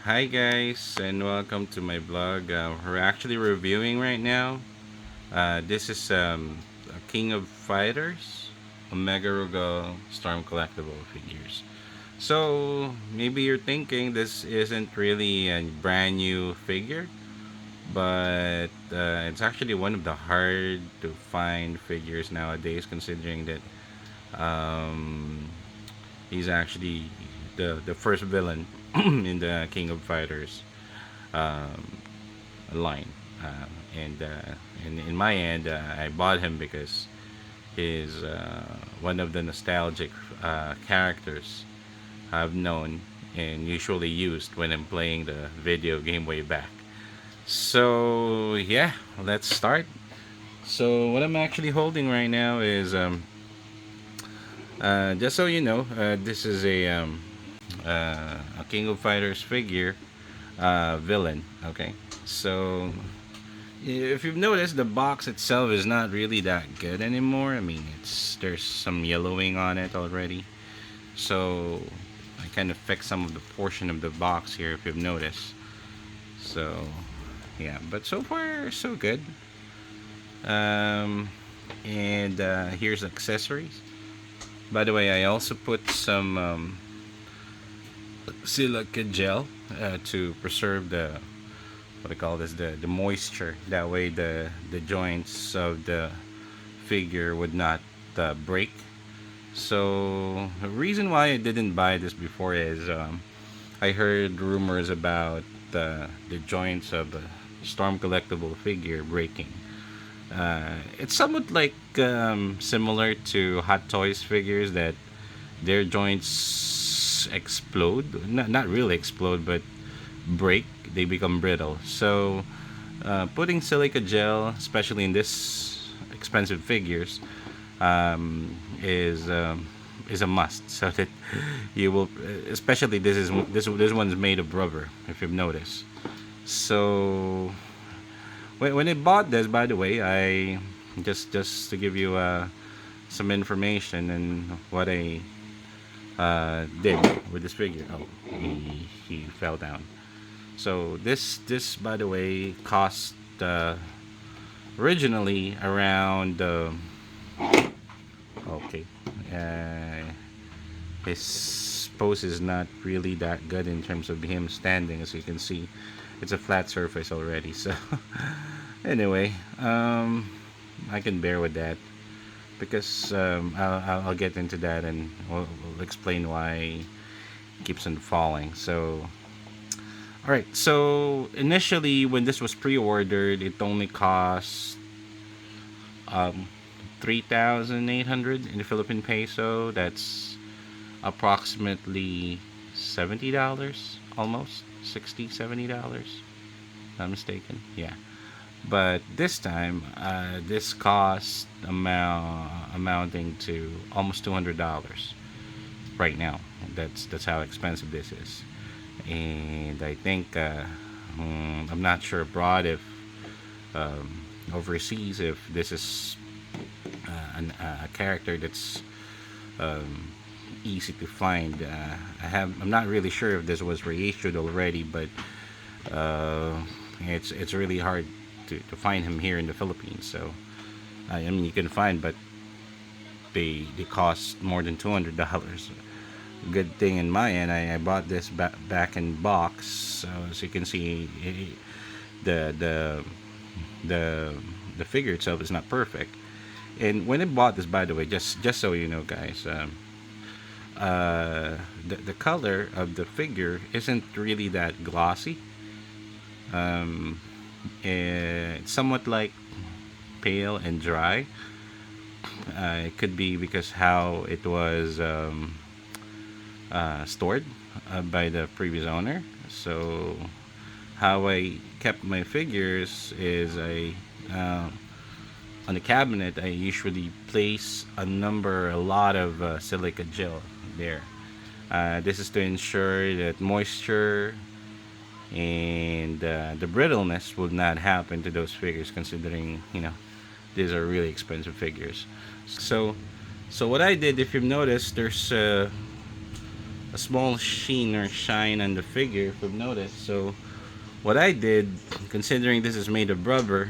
Hi guys, and welcome to my vlog. We're actually reviewing right now. This is a King of Fighters, Omega Rugal Storm Collectible figures. So maybe you're thinking this isn't really a brand new figure, but it's actually one of the hard to find figures nowadays, considering that um, he's actually the first villain in the King of Fighters um, line. And in my end, I bought him because he's one of the nostalgic characters I've known and usually used when I'm playing the video game way back. So yeah, let's start. So what I'm actually holding right now is just so you know, this is a King of Fighters figure villain. Okay, so if you've noticed, the box itself is not really that good anymore. I mean, there's some yellowing on it already. So I kind of fixed some of the portion of the box here, if you've noticed. So yeah, but so far so good. Um, and here's accessories. By the way, I also put some silica gel to preserve the what I call this the moisture. That way the joints of the figure would not break. So the reason why I didn't buy this before is I heard rumors about the joints of a Storm collectible figure breaking. It's somewhat like similar to Hot Toys figures that their joints explode. Not really explode, but break. They become brittle. So putting silica gel, especially in this expensive figures, is a must. So that you will, especially this one's made of rubber. If you've noticed. So when I bought this, by the way, I just to give you some information and what I did with this figure. Oh, he fell down. So this by the way cost originally around okay. Uh, his pose is not really that good in terms of him standing, as you can see. It's a flat surface already. So anyway, I can bear with that because I'll get into that and we'll explain why he keeps on falling. So all right. So initially, when this was pre-ordered, it only cost um, 3,800 in the Philippine peso. That's approximately $70, almost 60, $70. Not mistaken. Yeah. But this time, this cost amounting to almost $200 right now. That's how expensive this is. And I think I'm not sure abroad if um, overseas if this is a character that's um, easy to find. I'm not really sure if this was reissued already, but it's really hard to find him here in the Philippines. So I mean you can find, but they cost more than $200. Good thing in my end, I bought this back in box, so as you can see, the the the the figure itself is not perfect. And when I bought this, by the way, just so you know, guys, the color of the figure isn't really that glossy. Um, it's somewhat like pale and dry. It could be because how it was stored by the previous owner. So how I kept my figures is uh, on the cabinet I usually place a lot of silica gel there. This is to ensure that moisture and the brittleness will not happen to those figures, considering these are really expensive figures. So what I did, if you've noticed, there's a small sheen or shine on the figure, if you've noticed. So what I did, considering this is made of rubber,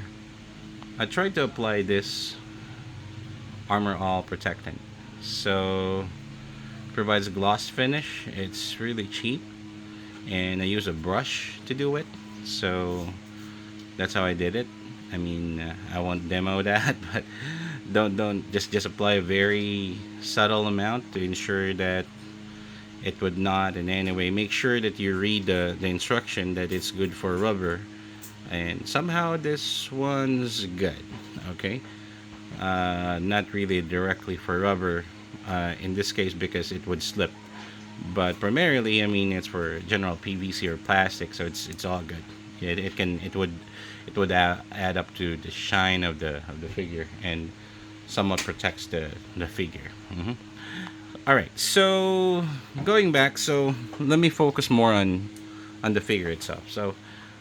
I tried to apply this Armor All protectant. So provides a gloss finish. It's really cheap, and I use a brush to do it. So that's how I did it. I mean, I won't demo that, but don't just apply a very subtle amount to ensure that it would not in any way. Make sure that you read the instruction that it's good for rubber, and somehow this one's good. Okay, not really directly for rubber in this case because it would slip, but primarily I mean it's for general PVC or plastic, so it's all good. It would add up to the shine of the figure and somewhat protects the figure. All right, so going back, so let me focus more on the figure itself. So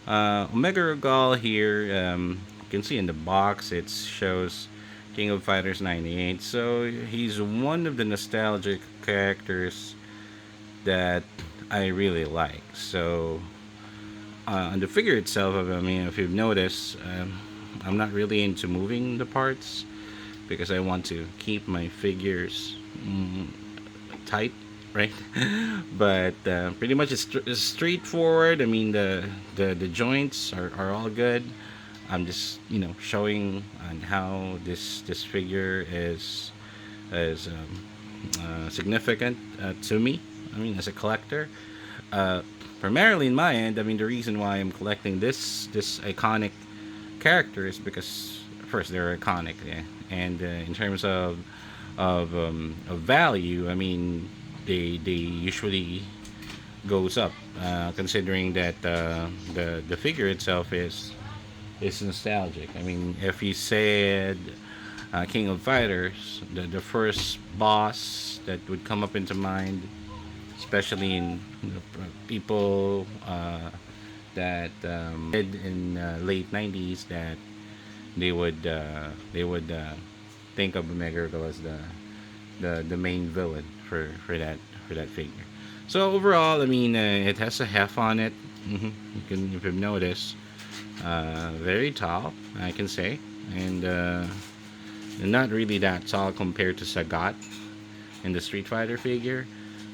Omega Rugal here, you can see in the box it shows King of Fighters 98. So he's one of the nostalgic characters that I really like. So on the figure itself, I mean, if you've noticed, I'm not really into moving the parts because I want to keep my figures tight, right? But pretty much it's straightforward. I mean, the joints are all good. I'm just showing on how this figure is significant to me. I mean, as a collector, primarily in my end. I mean, the reason why I'm collecting this iconic character is because first they're iconic, yeah, and in terms of value, I mean, they usually goes up, considering that the figure itself is nostalgic. I mean, if you said King of Fighters, the first boss that would come up into mind, especially in people that in late 90s, that they would think of Megurgle as the main villain for that figure. So overall, I mean, it has a heft on it. You can, if you've noticed, very tall, I can say, and not really that tall compared to Sagat in the Street Fighter figure,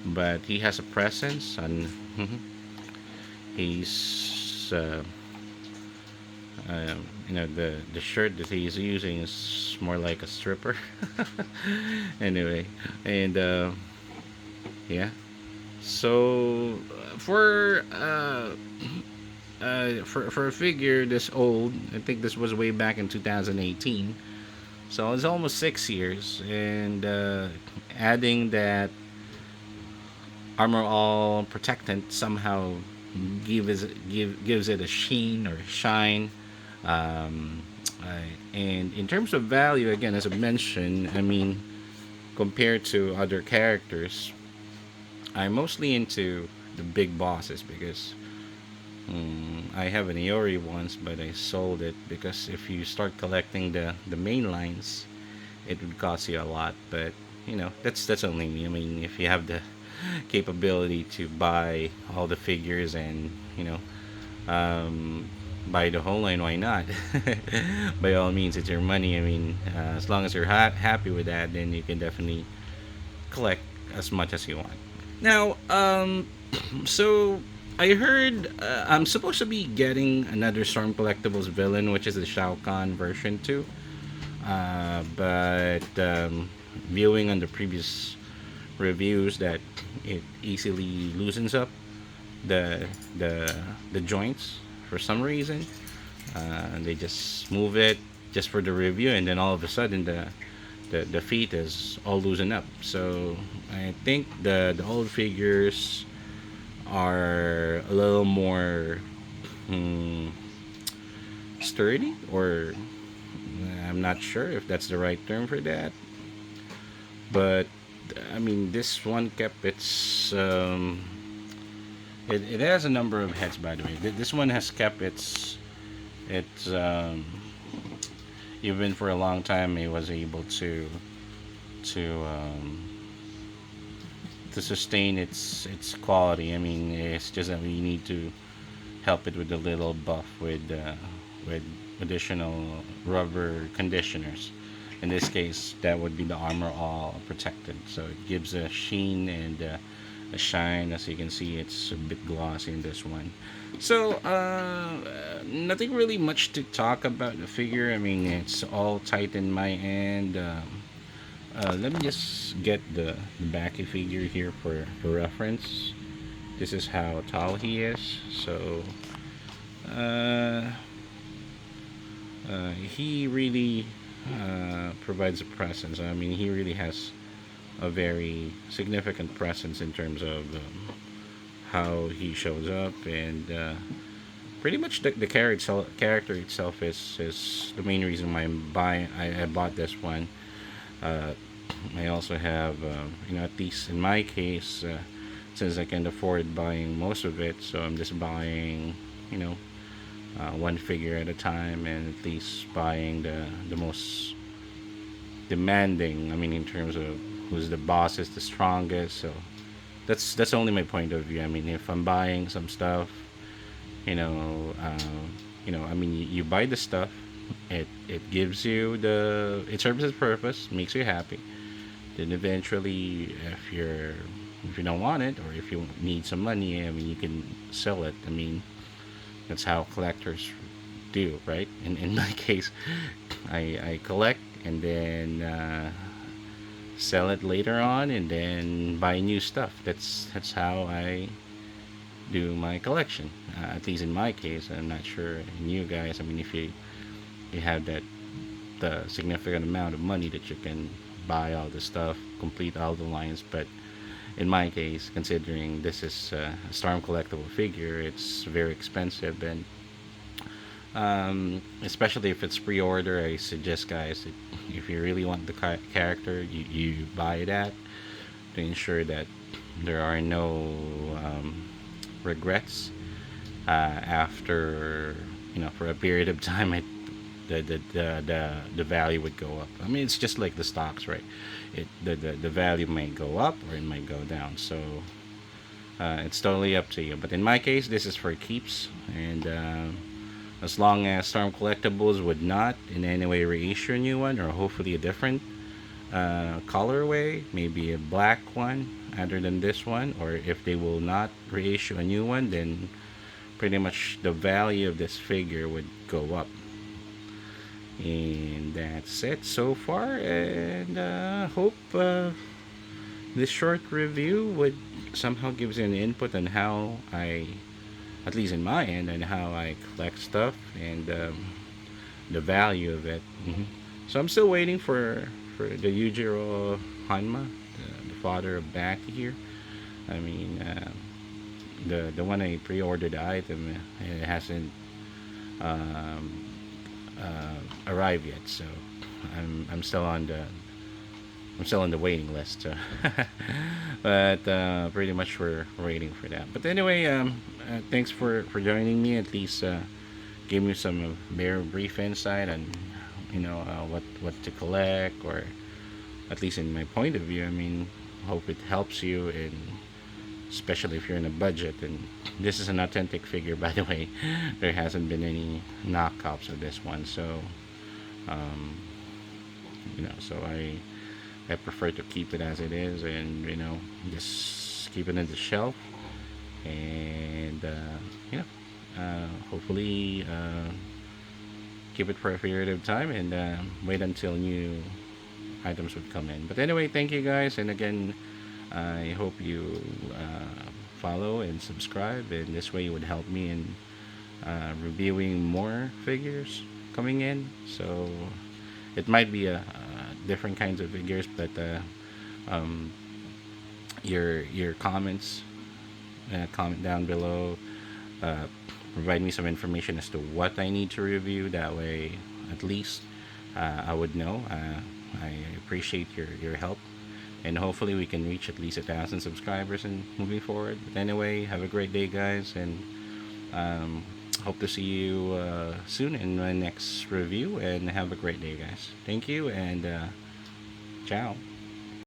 but he has a presence, and he's the shirt that he's using is more like a stripper. Anyway, and yeah. So for a figure this old, I think this was way back in 2018. So it's almost 6 years, and adding that Armor All protectant somehow gives it a sheen or shine. Um, and in terms of value, again, as I mentioned, I mean, compared to other characters, I'm mostly into the big bosses because I have an Iori once, but I sold it because if you start collecting the main lines, it would cost you a lot. But that's only me. I mean, if you have the capability to buy all the figures and buy the whole line, why not? By all means, it's your money. I mean, as long as you're happy with that, then you can definitely collect as much as you want. Now, so I heard I'm supposed to be getting another Storm Collectibles villain, which is the Shao Kahn version 2. But viewing on the previous reviews that it easily loosens up the joints for some reason. They just move it just for the review, and then all of a sudden the feet is all loosened up. So I think the old figures are a little more sturdy, or I'm not sure if that's the right term for that. But I mean, this one kept its. It has a number of heads, by the way. This one has kept its even for a long time. It was able to to sustain its quality. I mean, it's just that we need to help it with a little buff with additional rubber conditioners. In this case, that would be the Armor All Protected. So it gives a sheen and a shine. As you can see, it's a bit glossy in this one. So nothing really much to talk about the figure. I mean, it's all tight in my end. Let me just get the backy figure here for reference. This is how tall he is. So uh, he really provides a presence. I mean, he really has a very significant presence in terms of how he shows up, and pretty much character itself is the main reason why I bought this one. Uh, I also have, at least in my case, since I can afford buying most of it, so I'm just buying, you know, one figure at a time, and at least buying the most demanding. I mean, in terms of who's the boss is the strongest. So that's only my point of view. I mean, if I'm buying some stuff, you know, I mean, you buy the stuff, it gives you it serves its purpose, makes you happy. Then eventually, if you don't want it, or if you need some money, I mean, you can sell it. I mean, that's how collectors do, right? In my case, I collect and then sell it later on, and then buy new stuff. That's how I do my collection. At least in my case, I'm not sure in you guys. I mean, if you have the significant amount of money that you can buy all the stuff, complete all the lines. But in my case, considering this is a Storm collectible figure, it's very expensive, and especially if it's pre-order, I suggest guys that if you really want the character, you buy that to ensure that there are no regrets after, for a period of time. The value would go up. I mean, it's just like the stocks, right? The value may go up or it might go down. So it's totally up to you. But in my case, this is for keeps, and as long as Storm Collectibles would not in any way reissue a new one, or hopefully a different colorway, maybe a black one other than this one, or if they will not reissue a new one, then pretty much the value of this figure would go up. And that's it so far, and hope this short review would somehow gives you an input on how I, at least in my end, and how I collect stuff, and the value of it. So I'm still waiting for the Yujiro Hanma, the father of Baki here. I mean, the one I pre-ordered the item, it hasn't arrived yet, so I'm still on the waiting list. So but pretty much we're waiting for that. But anyway, thanks for joining me. At least gave me some very brief insight on what to collect, or at least in my point of view. I mean, hope it helps you, and especially if you're in a budget. And this is an authentic figure, by the way. There hasn't been any knockoffs of this one, so um, so I prefer to keep it as it is, and just keep it in the shelf, and hopefully keep it for a period of time, and wait until new items would come in. But anyway, thank you guys, and again, I hope you follow and subscribe, and this way it would help me in reviewing more figures coming in. So it might be a different kinds of figures, but um, your comments, comment down below, uh, provide me some information as to what I need to review. That way, at least I would know. I appreciate your help, and hopefully we can reach at least 1,000 subscribers and moving forward. But anyway, have a great day, guys, and hope to see you soon in my next review. And have a great day, guys. Thank you, and ciao.